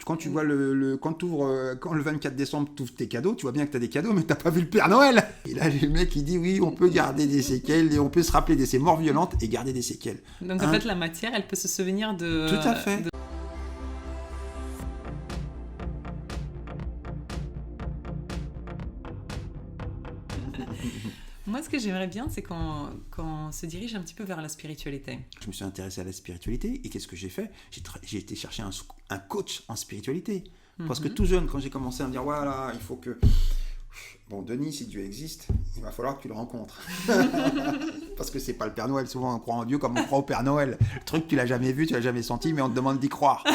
Quand tu vois quand le 24 décembre, tu ouvres tes cadeaux, tu vois bien que tu as des cadeaux, mais tu n'as pas vu le Père Noël. Et là, le mec, il dit oui, on peut garder des séquelles, et on peut se rappeler de ces morts violentes et garder des séquelles. Donc en fait, la matière, elle peut se souvenir de... Tout à fait. Moi, ce que j'aimerais bien, c'est qu'on se dirige un petit peu vers la spiritualité. Je me suis intéressé à la spiritualité et qu'est-ce que j'ai fait ? J'ai été chercher un coach en spiritualité. Parce que tout jeune, quand j'ai commencé à me dire, voilà, il faut que... Bon, Denis, si Dieu existe, il va falloir que tu le rencontres. Parce que c'est pas le Père Noël. Souvent, on croit en Dieu comme on croit au Père Noël. Le truc, tu l'as jamais vu, tu l'as jamais senti, mais on te demande d'y croire.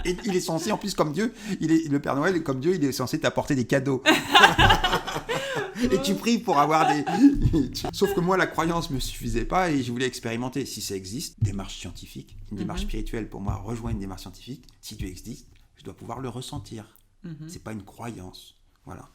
Et il est censé, en plus, comme Dieu, le Père Noël, comme Dieu, il est censé t'apporter des cadeaux. Et tu pries pour avoir des... Sauf que moi, la croyance me suffisait pas et je voulais expérimenter. Si ça existe, démarche scientifique, une démarche spirituelle, pour moi, rejoint une démarche scientifique. Si Dieu existe, je dois pouvoir le ressentir. C'est pas une croyance. Voilà.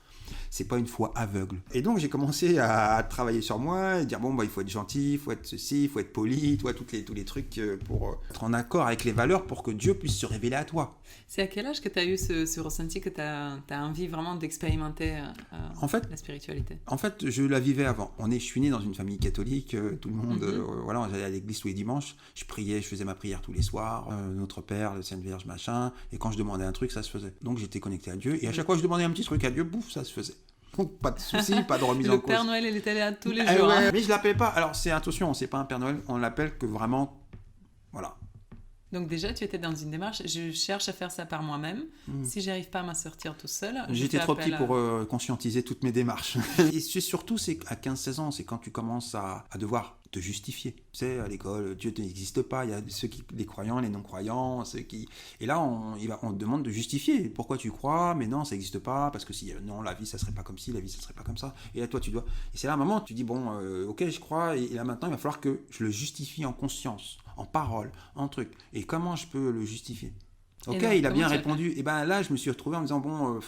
C'est pas une foi aveugle. Et donc j'ai commencé à travailler sur moi et dire bon il faut être gentil, il faut être ceci, il faut être poli, toi tous les trucs pour être en accord avec les valeurs pour que Dieu puisse se révéler à toi. C'est à quel âge que tu as eu ce ressenti que tu as envie vraiment d'expérimenter la spiritualité ? En fait, je la vivais avant. Je suis né dans une famille catholique, tout le monde, voilà, j'allais à l'église tous les dimanches, je priais, je faisais ma prière tous les soirs, Notre Père, le Sainte Vierge, machin, et quand je demandais un truc, ça se faisait. Donc j'étais connecté à Dieu, et à chaque fois que je demandais un petit truc à Dieu, bouf, ça se faisait. Donc pas de soucis, pas de remise en cause. Le Père Noël, il était là tous les jours. Ouais, mais je l'appelais pas, alors attention, c'est pas un Père Noël, on l'appelle que vraiment, voilà. Donc déjà, tu étais dans une démarche, je cherche à faire ça par moi-même. Si j'arrive pas à m'en sortir tout seul, j'étais trop petit pour conscientiser toutes mes démarches. Et surtout, c'est à 15-16 ans, c'est quand tu commences à devoir te justifier. Tu sais, à l'école, Dieu n'existe pas, il y a les croyants, les non-croyants, Et là, on te demande de justifier. Pourquoi tu crois ? Mais non, ça n'existe pas, parce que non, la vie, ça serait pas comme ci, la vie, ça serait pas comme ça. Et là, toi, tu dois... Et c'est là, à un moment, tu dis, bon, ok, je crois, et là, maintenant, il va falloir que je le justifie en conscience, en parole, en truc. Et comment je peux le justifier ? Ok, donc, il a bien répondu. Et ben là, je me suis retrouvé en me disant, bon,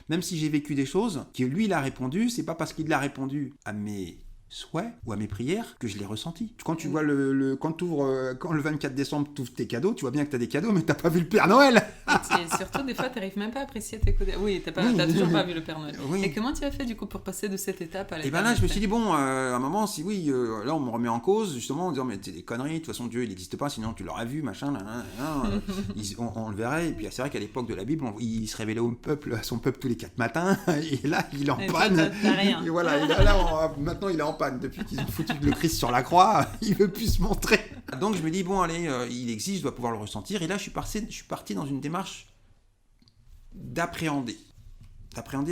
même si j'ai vécu des choses, que lui, il a répondu, c'est pas parce qu'il l'a répondu à mes souhaits ou à mes prières que je l'ai ressenti. Quand tu vois quand le 24 décembre, tu ouvres tes cadeaux, tu vois bien que tu as des cadeaux, mais tu n'as pas vu le Père Noël. Et surtout, des fois, tu n'arrives même pas à apprécier tes cadeaux. Oui, tu n'as toujours pas vu le Père Noël. Oui. Et comment tu as fait, du coup, pour passer de cette étape à l'étape ? Et ben là, je me suis dit, bon, à un moment, si oui, là, on me remet en cause, justement, en disant, mais c'est des conneries, de toute façon, Dieu, il n'existe pas, sinon tu l'aurais vu, machin, on le verrait. Et puis, c'est vrai qu'à l'époque de la Bible, il se révélait à son peuple tous les 4 matins, et là, il est en panne. Rien. Et voilà, et là, maintenant, il est en panne. Depuis qu'ils ont foutu le Christ sur la croix, il veut plus se montrer. Donc, je me dis, bon, allez, il existe, je dois pouvoir le ressentir. Et là, je suis parti dans une démarche d'appréhender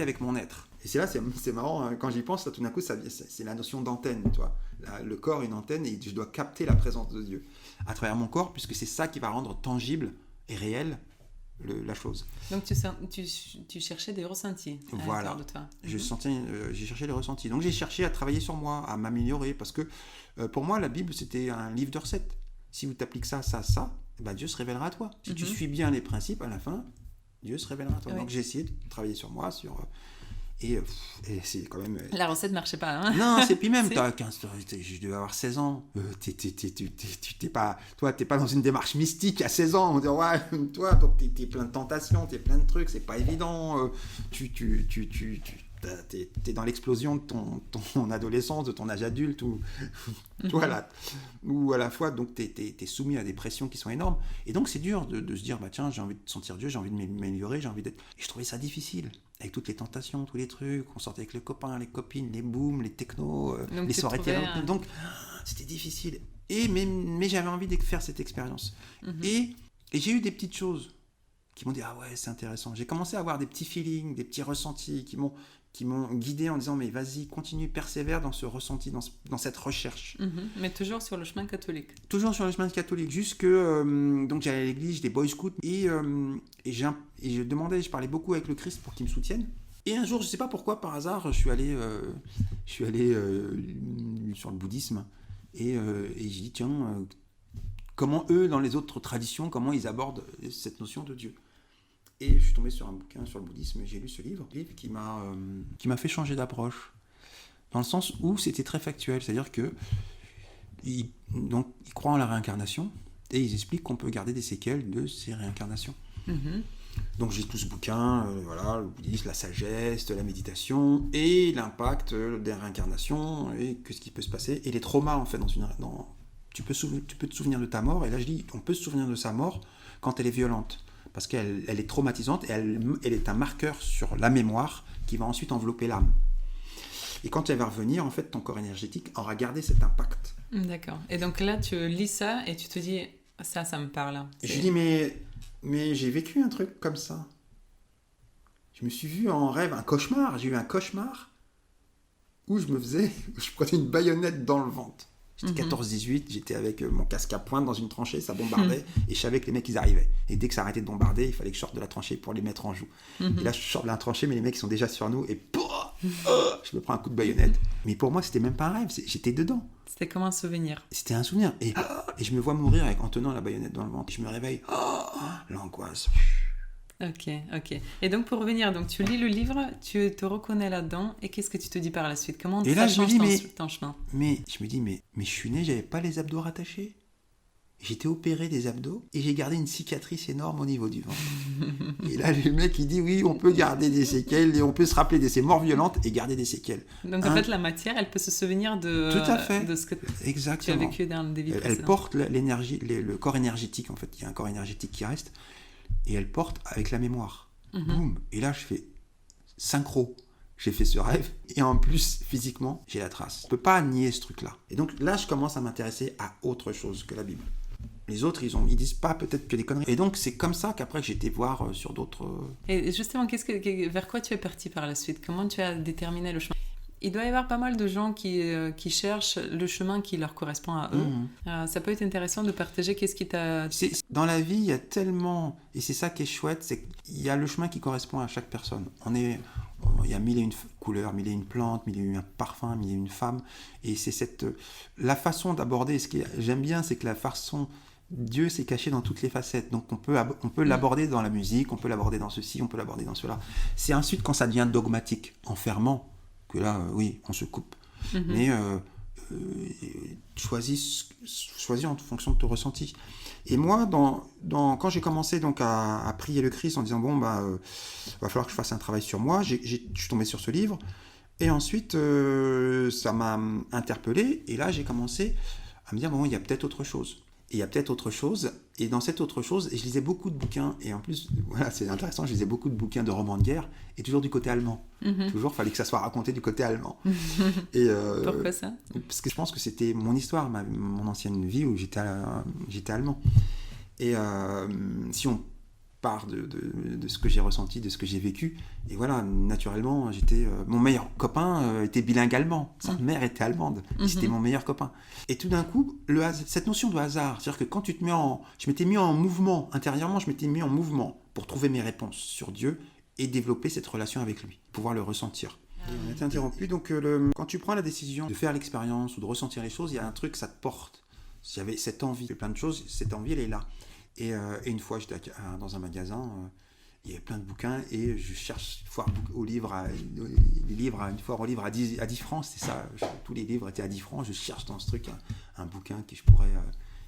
avec mon être. Et c'est là, c'est marrant, hein, quand j'y pense, là, tout d'un coup, c'est la notion d'antenne, tu vois. Le corps est une antenne et je dois capter la présence de Dieu à travers mon corps, puisque c'est ça qui va rendre tangible et réel la chose. Donc tu cherchais des ressentis à l'intérieur de toi. J'ai cherché les ressentis. Donc j'ai cherché à travailler sur moi, à m'améliorer, parce que pour moi, la Bible, c'était un livre de recettes. Si vous t'appliquez ça, ben Dieu se révélera à toi. Si tu suis bien les principes, à la fin, Dieu se révélera à toi. Oui. Donc j'ai essayé de travailler sur moi, et c'est quand même... La recette ne marchait pas, hein. Non, c'est puis même, je devais avoir 16 ans. T'es pas dans une démarche mystique à 16 ans. On dit, ouais, toi, donc t'es plein de tentations, t'es plein de trucs, c'est pas évident. T'es dans l'explosion de ton adolescence, de ton âge adulte, ou à la fois, donc t'es soumis à des pressions qui sont énormes. Et donc, c'est dur de se dire, bah tiens, j'ai envie de sentir Dieu, j'ai envie de m'améliorer, j'ai envie d'être... Et je trouvais ça difficile. Avec toutes les tentations, tous les trucs, on sortait avec les copains, les copines, les booms, les technos, les soirées théâtre. Donc, c'était difficile. Mais j'avais envie de faire cette expérience. Et j'ai eu des petites choses qui m'ont dit, ah ouais, c'est intéressant. J'ai commencé à avoir des petits feelings, des petits ressentis qui m'ont guidé en disant, mais vas-y, continue, persévère dans ce ressenti, dans cette recherche. Mais toujours sur le chemin catholique. Toujours sur le chemin catholique, donc j'allais à l'église, j'étais boy scout, et je parlais beaucoup avec le Christ pour qu'il me soutienne. Et un jour, je ne sais pas pourquoi, par hasard, je suis allé sur le bouddhisme, et j'ai dit, tiens, comment eux, dans les autres traditions, comment ils abordent cette notion de Dieu. Et je suis tombé sur un bouquin sur le bouddhisme, j'ai lu ce livre qui m'a fait changer d'approche, dans le sens où c'était très factuel, c'est-à-dire que ils croient en la réincarnation, et ils expliquent qu'on peut garder des séquelles de ces réincarnations. Donc j'ai tout ce bouquin, voilà, le bouddhisme, la sagesse, la méditation et l'impact des réincarnations et que ce qui peut se passer et les traumas en fait tu peux te souvenir de ta mort et là je dis on peut se souvenir de sa mort quand elle est violente parce qu'elle est traumatisante et elle est un marqueur sur la mémoire qui va ensuite envelopper l'âme. Et quand elle va revenir, en fait, ton corps énergétique aura gardé cet impact. D'accord. Et donc là, tu lis ça et tu te dis, ça me parle. Je dis, mais j'ai vécu un truc comme ça. Je me suis vu en rêve, j'ai eu un cauchemar où je prenais une baïonnette dans le ventre. J'étais 14-18, j'étais avec mon casque à pointe dans une tranchée, ça bombardait, et je savais que les mecs, ils arrivaient. Et dès que ça arrêtait de bombarder, il fallait que je sorte de la tranchée pour les mettre en joue. Et là, je sors de la tranchée, mais les mecs, ils sont déjà sur nous, et je me prends un coup de baïonnette. Mais pour moi, c'était même pas un rêve, j'étais dedans. C'était comme un souvenir. C'était un souvenir. Et je me vois mourir en tenant la baïonnette dans le ventre. Je me réveille, l'angoisse. Ok. Et donc, pour revenir, donc, tu lis le livre, tu te reconnais là-dedans, et qu'est-ce que tu te dis par la suite? Comment ça change ton chemin? Mais je me dis, mais je suis né, j'avais pas les abdos rattachés. J'étais opéré des abdos, et j'ai gardé une cicatrice énorme au niveau du ventre. Et là, le mec, il dit, oui, on peut garder des séquelles, et on peut se rappeler de ces morts violentes, et garder des séquelles. Donc, en fait, la matière, elle peut se souvenir de ce que tu as vécu dans des vies précédentes. Elle porte l'énergie, le corps énergétique, en fait. Il y a un corps énergétique qui reste. Et elle porte avec la mémoire. Boum. Et là, je fais synchro. J'ai fait ce rêve. Et en plus, physiquement, j'ai la trace. Je ne peux pas nier ce truc-là. Et donc là, je commence à m'intéresser à autre chose que la Bible. Les autres, ils disent pas peut-être que des conneries. Et donc, c'est comme ça qu'après, j'ai été voir sur d'autres... Et justement, vers quoi tu es parti par la suite? Comment tu as déterminé le chemin? Il doit y avoir pas mal de gens qui cherchent le chemin qui leur correspond à eux. Ça peut être intéressant de partager qu'est-ce qui t'a... Dans la vie, il y a tellement... Et c'est ça qui est chouette, c'est qu'il y a le chemin qui correspond à chaque personne. Il y a 1001 couleurs, 1001 plantes, 1001 parfums, 1001 femmes. Et c'est la façon d'aborder... Ce que j'aime bien, c'est que la façon... Dieu s'est caché dans toutes les facettes. Donc on peut l'aborder dans la musique, on peut l'aborder dans ceci, on peut l'aborder dans cela. C'est ensuite quand ça devient dogmatique, enfermant, que là, oui, on se coupe. Mais choisis en fonction de ton ressenti. Et moi, quand j'ai commencé donc à prier le Christ en disant, va falloir que je fasse un travail sur moi, je suis tombé sur ce livre. Et ensuite, ça m'a interpellé. Et là, j'ai commencé à me dire, il y a peut-être autre chose. Et il y a peut-être autre chose, et dans cette autre chose, je lisais beaucoup de bouquins, et en plus, voilà, c'est intéressant, je lisais beaucoup de bouquins de romans de guerre, et toujours du côté allemand. Toujours, il fallait que ça soit raconté du côté allemand. Et, pourquoi ça? Parce que je pense que c'était mon histoire, mon ancienne vie où j'étais allemand. Et si on part de ce que j'ai ressenti, de ce que j'ai vécu, et voilà, naturellement, mon meilleur copain était bilingue allemand, sa mère était allemande, et c'était mon meilleur copain. Et tout d'un coup, cette notion de hasard, c'est-à-dire que quand je m'étais mis en mouvement, intérieurement, je m'étais mis en mouvement pour trouver mes réponses sur Dieu et développer cette relation avec lui, pouvoir le ressentir. Et on a été interrompu, donc quand tu prends la décision de faire l'expérience ou de ressentir les choses, il y a un truc, ça te porte. S'il y avait cette envie, plein de choses, cette envie, elle est là. Et une fois, j'étais dans un magasin, il y avait plein de bouquins, et je cherche les livres à 10 francs, c'est ça, tous les livres étaient à 10 francs, je cherche dans ce truc un bouquin que je pourrais...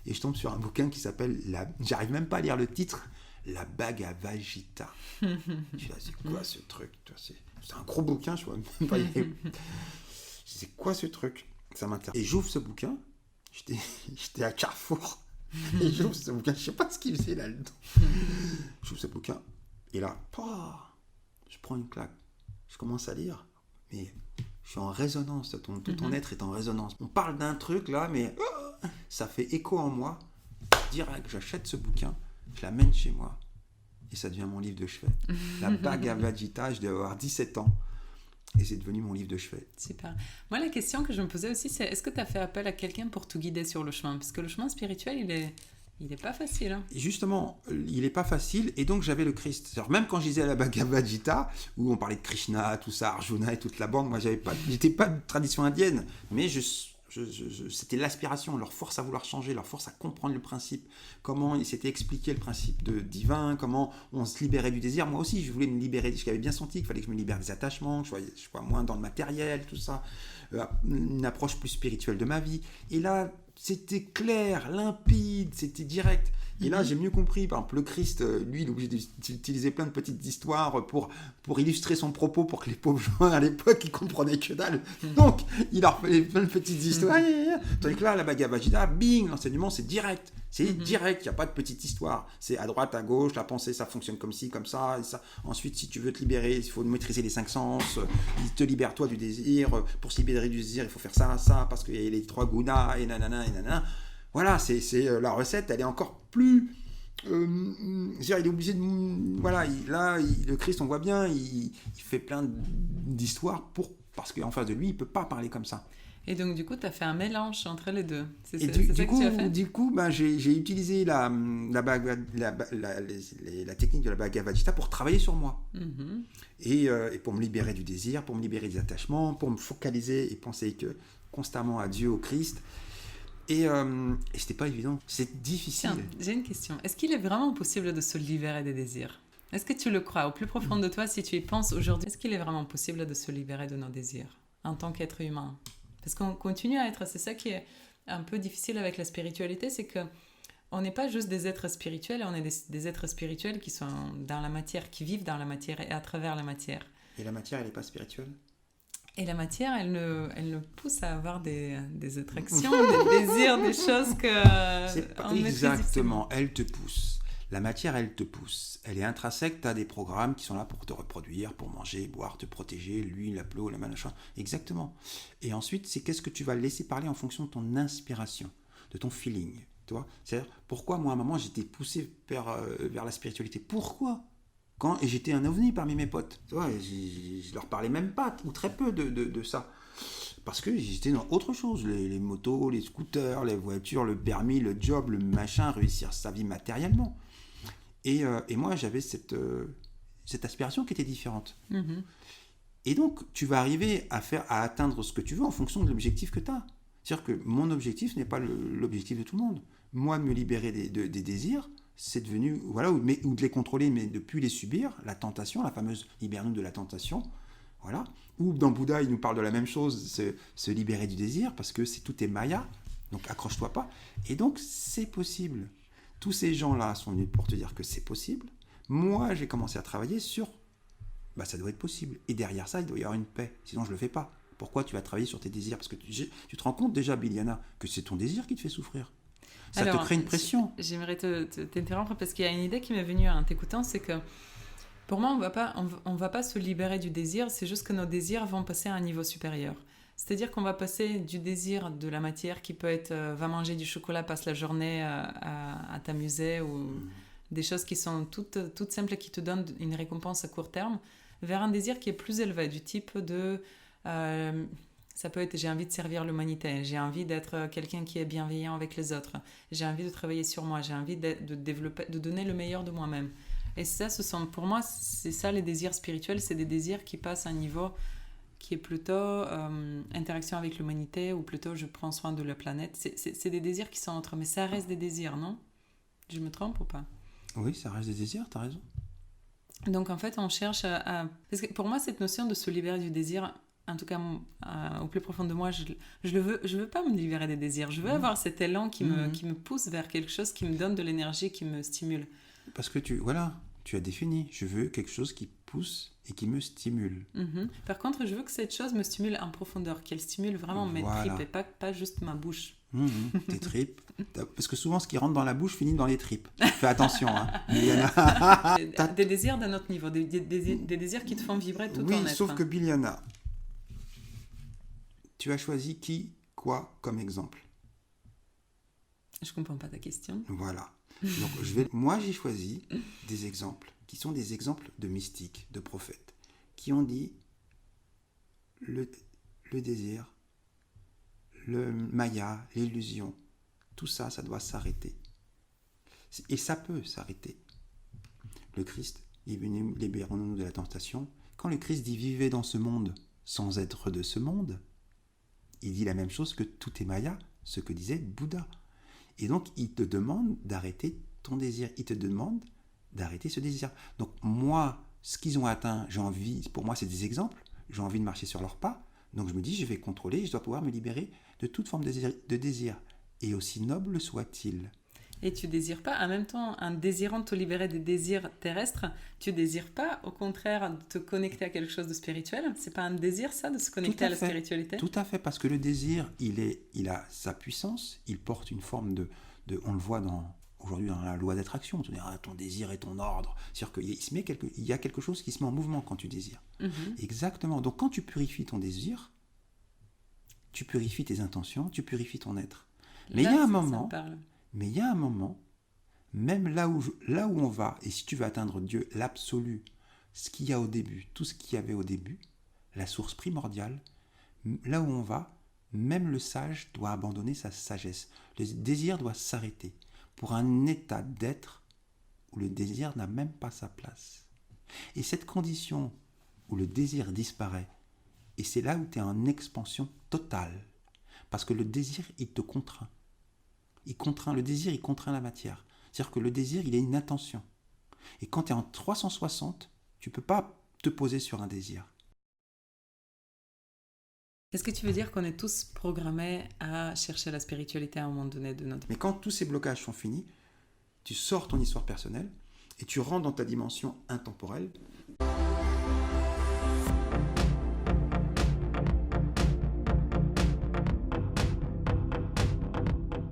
et je tombe sur un bouquin qui s'appelle, j'arrive même pas à lire le titre, La Bhagavad Gita. Je dis, c'est quoi ce truc? C'est un gros bouquin, je vois même pas. C'est quoi ce truc? Ça m'intéresse. Et j'ouvre ce bouquin, j'étais à Carrefour. Et j'ouvre ce bouquin, je sais pas ce qu'il faisait là-dedans. J'ouvre ce bouquin, et là, je prends une claque. Je commence à lire, mais je suis en résonance, tout ton être est en résonance. On parle d'un truc là, mais ça fait écho en moi. Direct, j'achète ce bouquin, je l'amène chez moi, et ça devient mon livre de chevet. La Bhagavad Gita, je devais avoir 17 ans. Et c'est devenu mon livre de chevet. Super. Moi, la question que je me posais aussi, c'est est-ce que tu as fait appel à quelqu'un pour te guider sur le chemin? Parce que le chemin spirituel, il est pas facile. Hein. Justement, il est pas facile. Et donc, j'avais le Christ. C'est-à-dire, même quand je lisais la Bhagavad Gita, où on parlait de Krishna, tout ça, Arjuna et toute la bande, moi, j'étais pas de tradition indienne. Mais c'était l'aspiration, leur force à vouloir changer, leur force à comprendre le principe, comment il s'était expliqué le principe de divin, comment on se libérait du désir. Moi aussi, je voulais me libérer, j'avais bien senti qu'il fallait que je me libère des attachements, que je sois moins dans le matériel, tout ça, une approche plus spirituelle de ma vie. Et là, c'était clair, limpide, c'était direct. Et là, j'ai mieux compris. Par exemple, le Christ, lui, il est obligé d'utiliser plein de petites histoires pour illustrer son propos, pour que les pauvres gens à l'époque, ils comprenaient que dalle. Donc, il leur fait plein de petites histoires. Tandis que là, la Bhagavad Gita, bing, l'enseignement, c'est direct. C'est direct, il n'y a pas de petite histoire. C'est à droite, à gauche, la pensée, ça fonctionne comme ci, comme ça, et ça. Ensuite, si tu veux te libérer, il faut maîtriser les 5 sens. Il te libère toi du désir. Pour se libérer du désir, il faut faire ça, ça, parce qu'il y a les 3 gunas, et nanana, et nanana. Voilà, c'est la recette, elle est encore plus... il est obligé de... Voilà, le Christ, on voit bien, il fait plein d'histoires parce qu'en face de lui, il ne peut pas parler comme ça. Et donc, du coup, tu as fait un mélange entre les deux. C'est ça que tu as fait. Du coup, j'ai utilisé la technique de la Bhagavad Gita pour travailler sur moi. Et pour me libérer du désir, pour me libérer des attachements, pour me focaliser et penser constamment à Dieu, au Christ. Et c'était pas évident. C'est difficile. Tiens, j'ai une question. Est-ce qu'il est vraiment possible de se libérer des désirs ? Est-ce que tu le crois au plus profond de toi, si tu y penses aujourd'hui, est-ce qu'il est vraiment possible de se libérer de nos désirs en tant qu'être humain ? Parce qu'on continue à être, c'est ça qui est un peu difficile avec la spiritualité, c'est que on n'est pas juste des êtres spirituels, on est des êtres spirituels qui sont dans la matière, qui vivent dans la matière et à travers la matière. Et la matière, elle n'est pas spirituelle ? Et la matière, elle nous pousse à avoir des attractions, des désirs, des choses que... C'est pas exactement, elle te pousse. La matière, elle te pousse. Elle est intrinsèque, tu as des programmes qui sont là pour te reproduire, pour manger, boire, te protéger, l'huile, la peau, la machin. Exactement. Et ensuite, c'est qu'est-ce que tu vas laisser parler en fonction de ton inspiration, de ton feeling. Tu vois ? C'est-à-dire, pourquoi moi, à un moment, j'étais poussé vers la spiritualité ? Pourquoi ? Et j'étais un ovni parmi mes potes. Tu vois, je leur parlais même pas, ou très peu de ça. Parce que j'étais dans autre chose. Les motos, les scooters, les voitures, le permis, le job, le machin, réussir sa vie matériellement. Et moi, j'avais cette aspiration qui était différente. Et donc, tu vas arriver à atteindre ce que tu veux en fonction de l'objectif que tu as. C'est-à-dire que mon objectif n'est pas l'objectif de tout le monde. Moi, de me libérer des désirs, c'est devenu, voilà, ou de les contrôler, mais de ne plus les subir, la tentation, la fameuse libère-nous de la tentation, voilà. Ou dans Bouddha, il nous parle de la même chose, se libérer du désir, parce que tout est Maya, donc accroche-toi pas. Et donc, c'est possible. Tous ces gens-là sont venus pour te dire que c'est possible. Moi, j'ai commencé à travailler sur, ça doit être possible. Et derrière ça, il doit y avoir une paix, sinon je ne le fais pas. Pourquoi tu vas travailler sur tes désirs ? Parce que tu te rends compte déjà, Biliana, que c'est ton désir qui te fait souffrir. Ça te crée une pression. J'aimerais t'interrompre parce qu'il y a une idée qui m'est venue en t'écoutant, c'est que pour moi, on va pas se libérer du désir, c'est juste que nos désirs vont passer à un niveau supérieur. C'est-à-dire qu'on va passer du désir de la matière qui peut être va manger du chocolat, passe la journée à t'amuser ou des choses qui sont toutes simples et qui te donnent une récompense à court terme, vers un désir qui est plus élevé, du type de... ça peut être j'ai envie de servir l'humanité, j'ai envie d'être quelqu'un qui est bienveillant avec les autres, j'ai envie de travailler sur moi, j'ai envie de développer, de donner le meilleur de moi-même. Et ça, pour moi, c'est ça les désirs spirituels, c'est des désirs qui passent à un niveau qui est plutôt interaction avec l'humanité ou plutôt je prends soin de la planète. C'est des désirs qui sont entre, mais ça reste des désirs, non ? Je me trompe ou pas ? Oui, ça reste des désirs, t'as raison. Donc en fait, on cherche à... Parce que pour moi, cette notion de se libérer du désir, en tout cas au plus profond de moi, je veux pas me libérer des désirs. Je veux avoir cet élan qui me pousse vers quelque chose qui me donne de l'énergie, qui me stimule. Parce que tu as défini. Je veux quelque chose qui pousse et qui me stimule. Par contre, je veux que cette chose me stimule en profondeur, qu'elle stimule vraiment mes tripes et pas juste ma bouche. Tes tripes. Parce que souvent, ce qui rentre dans la bouche finit dans les tripes. Fais attention. Des désirs d'un autre niveau, des désirs qui te font vibrer tout ton être. Oui, sauf que Biliana, tu as choisi qui, quoi comme exemple ? Je comprends pas ta question. Voilà. Donc, moi, j'ai choisi des exemples qui sont des exemples de mystiques, de prophètes, qui ont dit le désir, le maya, l'illusion, tout ça, ça doit s'arrêter. Et ça peut s'arrêter. Le Christ est venu, libérons-nous de la tentation. Quand le Christ dit vivez dans ce monde sans être de ce monde, il dit la même chose que tout est maya, ce que disait Bouddha. Et donc, il te demande d'arrêter ton désir. Il te demande d'arrêter ce désir. Donc, moi, ce qu'ils ont atteint, pour moi, c'est des exemples. J'ai envie de marcher sur leurs pas. Donc, je me dis, je vais contrôler, je dois pouvoir me libérer de toute forme de désir, et aussi noble soit-il. Et tu désires pas, en même temps, en désirant te libérer des désirs terrestres, tu désires pas, au contraire, de te connecter à quelque chose de spirituel? C'est pas un désir, ça, de se connecter à la spiritualité? Tout à fait, parce que le désir, il a sa puissance, il porte une forme on le voit aujourd'hui dans la loi d'attraction, on te dit, ton désir est ton ordre. C'est-à-dire qu'il y a quelque chose qui se met en mouvement quand tu désires. Exactement. Donc quand tu purifies ton désir, tu purifies tes intentions, tu purifies ton être. Mais il y a un moment, même là où on va, et si tu veux atteindre Dieu, l'absolu, ce qu'il y a au début, tout ce qu'il y avait au début, la source primordiale, là où on va, même le sage doit abandonner sa sagesse. Le désir doit s'arrêter pour un état d'être où le désir n'a même pas sa place. Et cette condition où le désir disparaît, et c'est là où tu es en expansion totale, parce que le désir, il te contraint. Le désir, il contraint la matière. C'est-à-dire que le désir, il est une intention. Et quand tu es en 360, tu ne peux pas te poser sur un désir. Est-ce que tu veux dire qu'on est tous programmés à chercher la spiritualité à un moment donné de notre vie? Mais quand tous ces blocages sont finis, tu sors ton histoire personnelle et tu rentres dans ta dimension intemporelle.